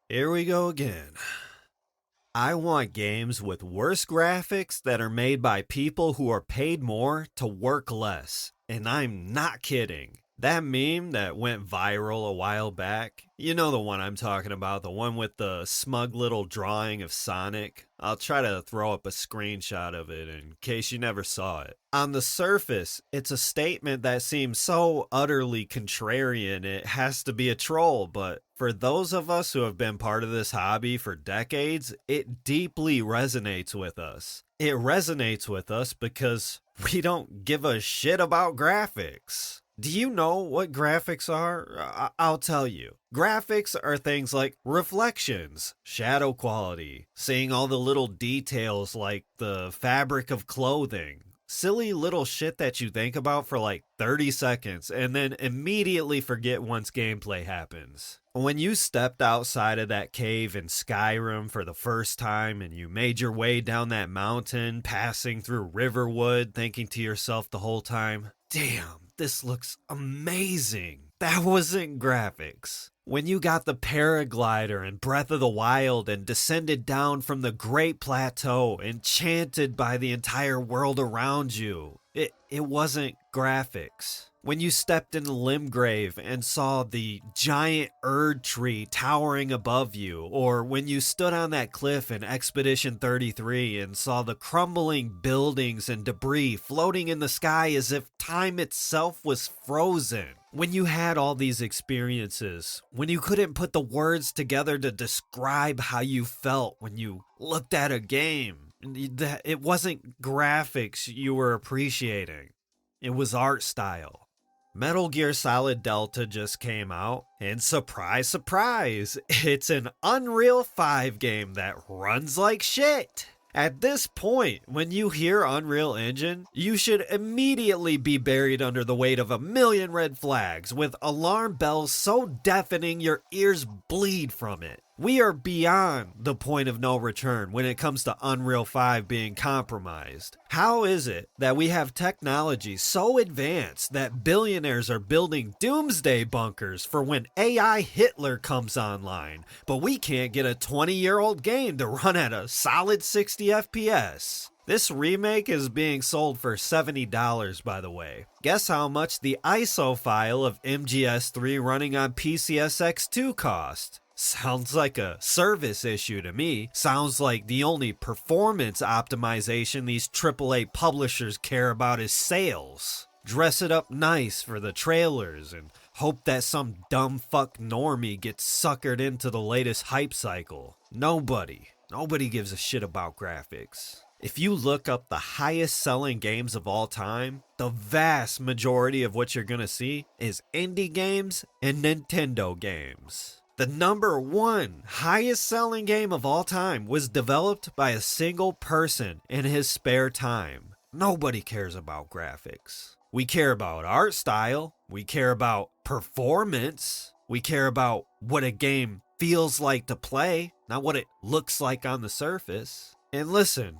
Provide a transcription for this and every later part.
Here we go again. I want games with worse graphics that are made by people who are paid more to work less. And I'm not kidding. That meme that went viral a while back, you know the one I'm talking about, the one with the smug little drawing of Sonic. I'll try to throw up a screenshot of it in case you never saw it. On the surface, it's a statement that seems so utterly contrarian it has to be a troll, but for those of us who have been part of this hobby for decades, it deeply resonates with us. It resonates with us because we don't give a shit about graphics. Do you know what graphics are? I'll tell you. Graphics are things like reflections, shadow quality, seeing all the little details like the fabric of clothing. Silly little shit that you think about for like 30 seconds and then immediately forget once gameplay happens. When you stepped outside of that cave in Skyrim for the first time and you made your way down that mountain, passing through Riverwood, thinking to yourself the whole time, damn, this looks amazing. That wasn't graphics. When you got the paraglider in Breath of the Wild and descended down from the Great Plateau, enchanted by the entire world around you, it wasn't graphics. When you stepped into Limgrave and saw the giant Erd tree towering above you, or when you stood on that cliff in Expedition 33 and saw the crumbling buildings and debris floating in the sky as if time itself was frozen. When you had all these experiences, when you couldn't put the words together to describe how you felt when you looked at a game, it wasn't graphics you were appreciating, it was art style. Metal Gear Solid Delta just came out, and surprise, surprise, it's an Unreal 5 game that runs like shit. At this point, when you hear Unreal Engine, you should immediately be buried under the weight of a million red flags, with alarm bells so deafening your ears bleed from it. We are beyond the point of no return when it comes to Unreal 5 being compromised. How is it that we have technology so advanced that billionaires are building doomsday bunkers for when AI Hitler comes online, but we can't get a 20-year-old game to run at a solid 60 FPS? This remake is being sold for $70, by the way. Guess how much the ISO file of MGS3 running on PCSX2 cost? Sounds like a service issue to me. Sounds like the only performance optimization these AAA publishers care about is sales. Dress it up nice for the trailers and hope that some dumb fuck normie gets suckered into the latest hype cycle. Nobody gives a shit about graphics. If you look up the highest selling games of all time, the vast majority of what you're gonna see is indie games and Nintendo games. The number one highest selling game of all time was developed by a single person in his spare time. Nobody cares about graphics. We care about art style. We care about performance. We care about what a game feels like to play, not what it looks like on the surface. And listen,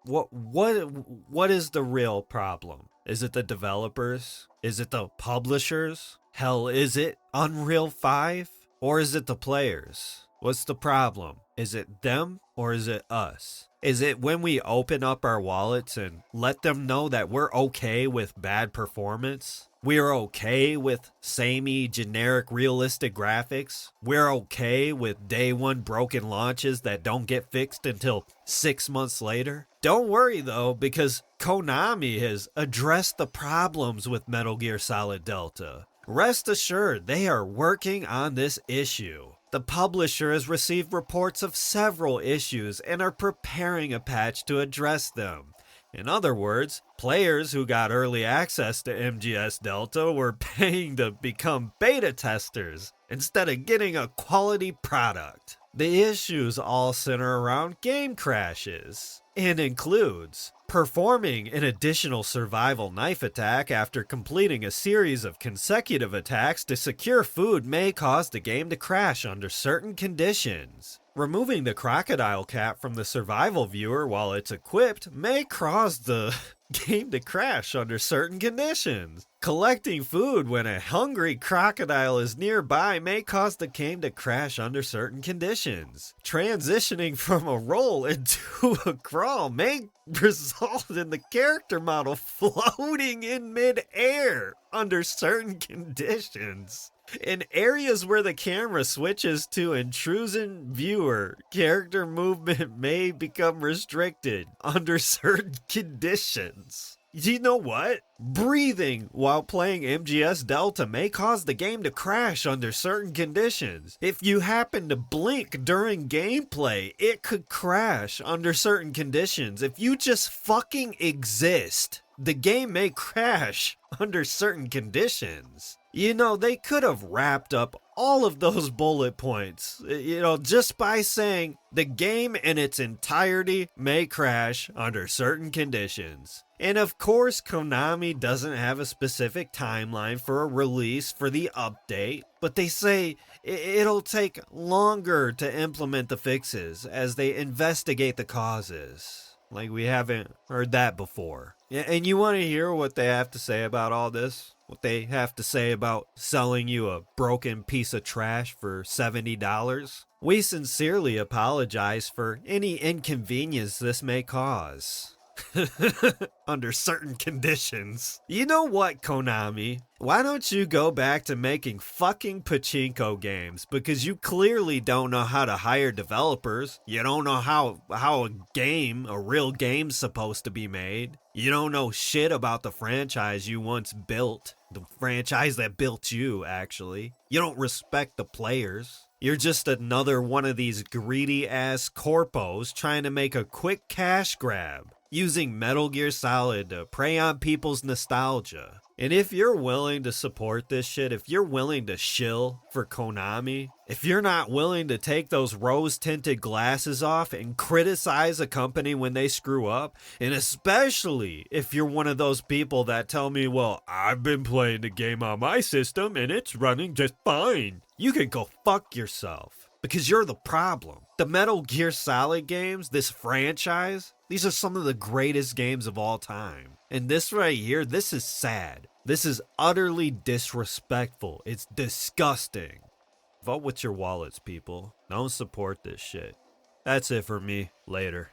what is the real problem? Is it the developers? Is it the publishers? Hell, is it Unreal 5? Or is it the players? What's the problem? Is it them or is it us? Is it when we open up our wallets and let them know that we're okay with bad performance? We're okay with samey, generic, realistic graphics? We're okay with day one broken launches that don't get fixed until 6 months later? Don't worry though, because Konami has addressed the problems with Metal Gear Solid Delta. Rest assured, they are working on this issue. The publisher has received reports of several issues and are preparing a patch to address them. In other words, players who got early access to MGS Delta were paying to become beta testers instead of getting a quality product. The issues all center around game crashes and includes performing an additional survival knife attack after completing a series of consecutive attacks to secure food may cause the game to crash under certain conditions. Removing the crocodile cap from the survival viewer while it's equipped may cause the game to crash under certain conditions. Collecting food when a hungry crocodile is nearby may cause the game to crash under certain conditions. Transitioning from a roll into a crawl may result in the character model floating in mid-air under certain conditions. In areas where the camera switches to intrusion viewer, character movement may become restricted under certain conditions. You know what? Breathing while playing MGS Delta may cause the game to crash under certain conditions. If you happen to blink during gameplay, it could crash under certain conditions. If you just fucking exist, the game may crash under certain conditions. You know, they could have wrapped up all of those bullet points, just by saying the game in its entirety may crash under certain conditions. And of course, Konami doesn't have a specific timeline for a release for the update, but they say it'll take longer to implement the fixes as they investigate the causes. Like, we haven't heard that before. And you want to hear what they have to say about all this? What they have to say about selling you a broken piece of trash for $70? We sincerely apologize for any inconvenience this may cause. Under certain conditions. You know what, Konami? Why don't you go back to making fucking pachinko games? Because you clearly don't know how to hire developers. You don't know how a real game's supposed to be made. You don't know shit about the franchise you once built. The franchise that built you, actually. You don't respect the players. You're just another one of these greedy-ass corpos trying to make a quick cash grab, using Metal Gear Solid to prey on people's nostalgia. And if you're willing to support this shit, if you're willing to shill for Konami, if you're not willing to take those rose-tinted glasses off and criticize a company when they screw up, and especially if you're one of those people that tell me, well, I've been playing the game on my system and it's running just fine, you can go fuck yourself, because you're the problem. The Metal Gear Solid games, this franchise, these are some of the greatest games of all time. And this right here, this is sad. This is utterly disrespectful. It's disgusting. Vote with your wallets, people. Don't support this shit. That's it for me. Later.